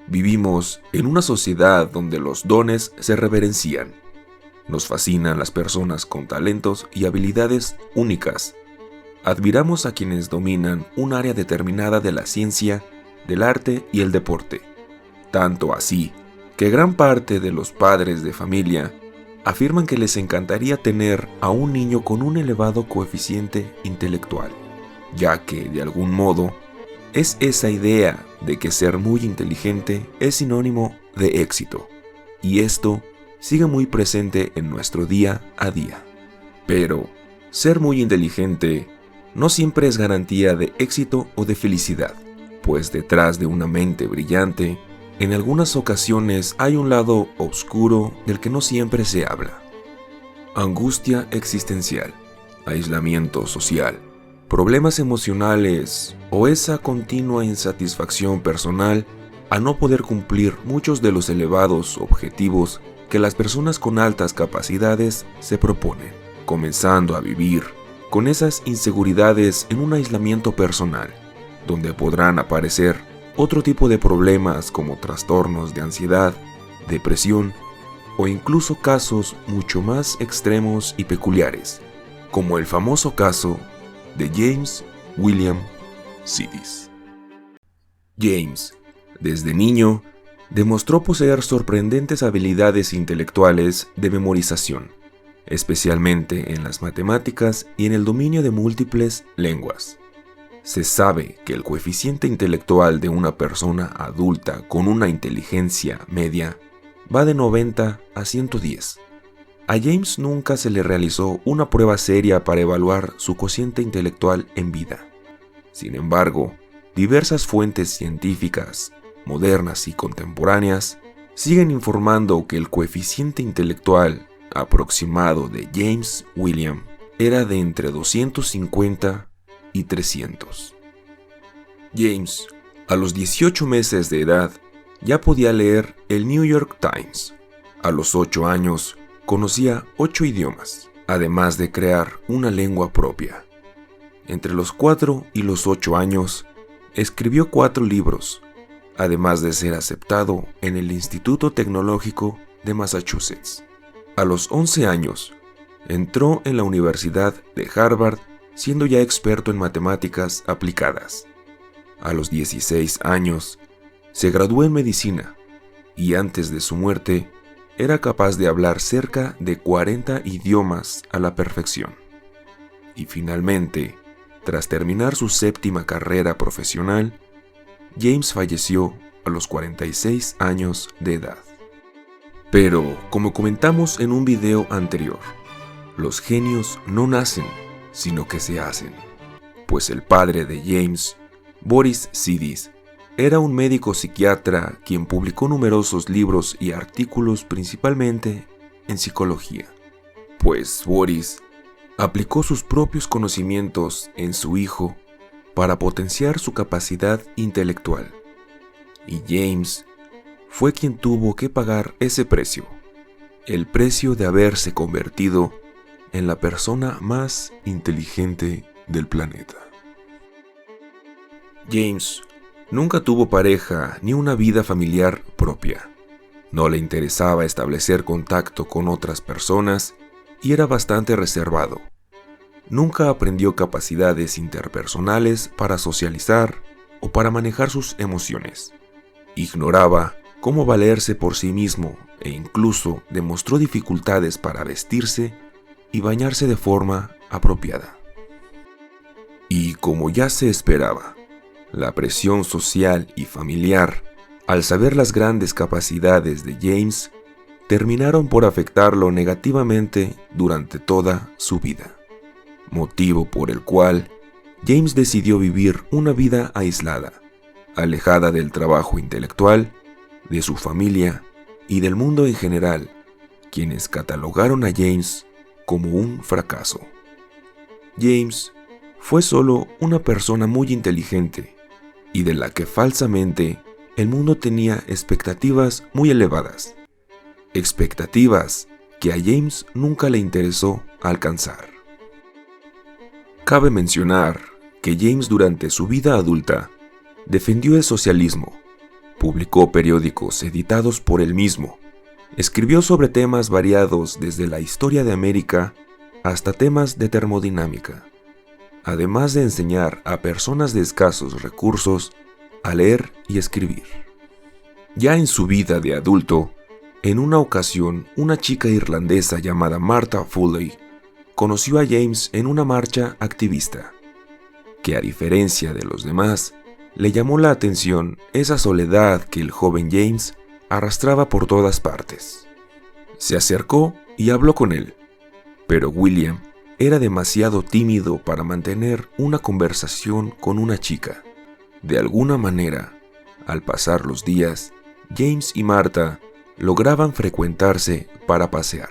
Vivimos en una sociedad donde los dones se reverencian. Nos fascinan las personas con talentos y habilidades únicas. Admiramos a quienes dominan un área determinada de la ciencia, del arte y el deporte. Tanto así que gran parte de los padres de familia afirman que les encantaría tener a un niño con un elevado coeficiente intelectual, ya que, de algún modo, es esa idea de que ser muy inteligente es sinónimo de éxito, y esto sigue muy presente en nuestro día a día. Pero, ser muy inteligente no siempre es garantía de éxito o de felicidad, pues detrás de una mente brillante, en algunas ocasiones hay un lado oscuro del que no siempre se habla. Angustia existencial, aislamiento social, problemas emocionales o esa continua insatisfacción personal a no poder cumplir muchos de los elevados objetivos que las personas con altas capacidades se proponen, comenzando a vivir con esas inseguridades en un aislamiento personal, donde podrán aparecer otro tipo de problemas como trastornos de ansiedad, depresión o incluso casos mucho más extremos y peculiares, como el famoso caso de James William Sidis. James, desde niño, demostró poseer sorprendentes habilidades intelectuales de memorización, especialmente en las matemáticas y en el dominio de múltiples lenguas. Se sabe que el coeficiente intelectual de una persona adulta con una inteligencia media va de 90 a 110. A James nunca se le realizó una prueba seria para evaluar su cociente intelectual en vida. Sin embargo, diversas fuentes científicas, modernas y contemporáneas, siguen informando que el coeficiente intelectual aproximado de James William era de entre 250 y 300. James, a los 18 meses de edad, ya podía leer el New York Times. A los 8 años, conocía 8 idiomas, además de crear una lengua propia. Entre los 4 y los 8 años, escribió 4 libros, además de ser aceptado en el Instituto Tecnológico de Massachusetts. A los 11 años, entró en la Universidad de Harvard, siendo ya experto en matemáticas aplicadas. A los 16 años, se graduó en medicina y antes de su muerte, era capaz de hablar cerca de 40 idiomas a la perfección. Y finalmente, tras terminar su 7ª carrera profesional, James falleció a los 46 años de edad. Pero, como comentamos en un video anterior, los genios no nacen, sino que se hacen, pues el padre de James, Boris Sidis, era un médico psiquiatra quien publicó numerosos libros y artículos principalmente en psicología, pues Boris aplicó sus propios conocimientos en su hijo para potenciar su capacidad intelectual, y James fue quien tuvo que pagar ese precio, el precio de haberse convertido en la persona más inteligente del planeta. James nunca tuvo pareja ni una vida familiar propia. No le interesaba establecer contacto con otras personas y era bastante reservado. Nunca aprendió capacidades interpersonales para socializar o para manejar sus emociones. Ignoraba cómo valerse por sí mismo e incluso demostró dificultades para vestirse y bañarse de forma apropiada. Y como ya se esperaba, la presión social y familiar, al saber las grandes capacidades de James, terminaron por afectarlo negativamente durante toda su vida, motivo por el cual James decidió vivir una vida aislada, alejada del trabajo intelectual, de su familia y del mundo en general, quienes catalogaron a James como un fracaso. James fue solo una persona muy inteligente y de la que falsamente el mundo tenía expectativas muy elevadas, expectativas que a James nunca le interesó alcanzar. Cabe mencionar que James durante su vida adulta defendió el socialismo, Publicó periódicos editados por él mismo. Escribió sobre temas variados desde la historia de América hasta temas de termodinámica, además de enseñar a personas de escasos recursos a leer y escribir. Ya en su vida de adulto, en una ocasión una chica irlandesa llamada Martha Foley conoció a James en una marcha activista, que a diferencia de los demás, le llamó la atención esa soledad que el joven James arrastraba por todas partes. Se acercó y habló con él, pero William era demasiado tímido para mantener una conversación con una chica. De alguna manera, al pasar los días, James y Martha lograban frecuentarse para pasear.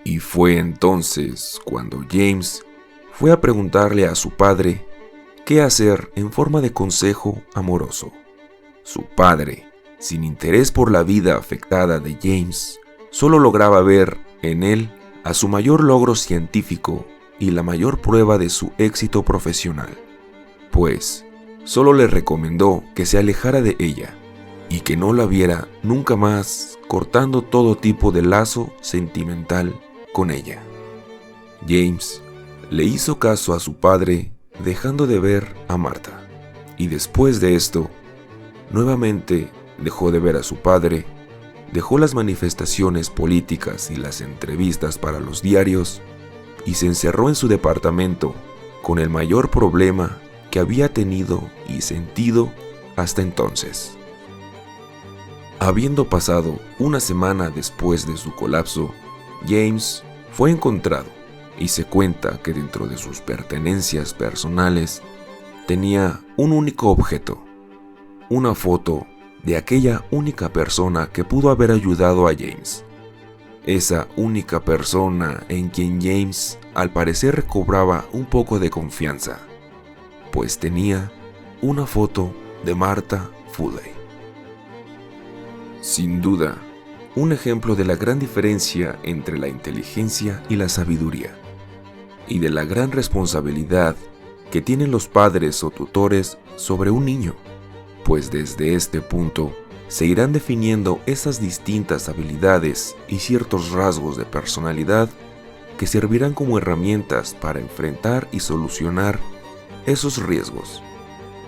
Y fue entonces cuando James fue a preguntarle a su padre qué hacer en forma de consejo amoroso. Su padre, sin interés por la vida afectada de James, solo lograba ver en él a su mayor logro científico y la mayor prueba de su éxito profesional, pues solo le recomendó que se alejara de ella y que no la viera nunca más, cortando todo tipo de lazo sentimental con ella. James le hizo caso a su padre, dejando de ver a Martha, y después de esto, nuevamente dejó de ver a su padre, dejó las manifestaciones políticas y las entrevistas para los diarios, y se encerró en su departamento con el mayor problema que había tenido y sentido hasta entonces. Habiendo pasado una semana después de su colapso, James fue encontrado y se cuenta que dentro de sus pertenencias personales tenía un único objeto, una foto de aquella única persona que pudo haber ayudado a James. Esa única persona en quien James al parecer recobraba un poco de confianza, pues tenía una foto de Martha Foley. Sin duda, un ejemplo de la gran diferencia entre la inteligencia y la sabiduría, y de la gran responsabilidad que tienen los padres o tutores sobre un niño, pues desde este punto se irán definiendo esas distintas habilidades y ciertos rasgos de personalidad que servirán como herramientas para enfrentar y solucionar esos riesgos,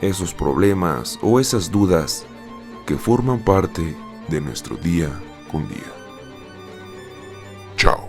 esos problemas o esas dudas que forman parte de nuestro día con día. Chao.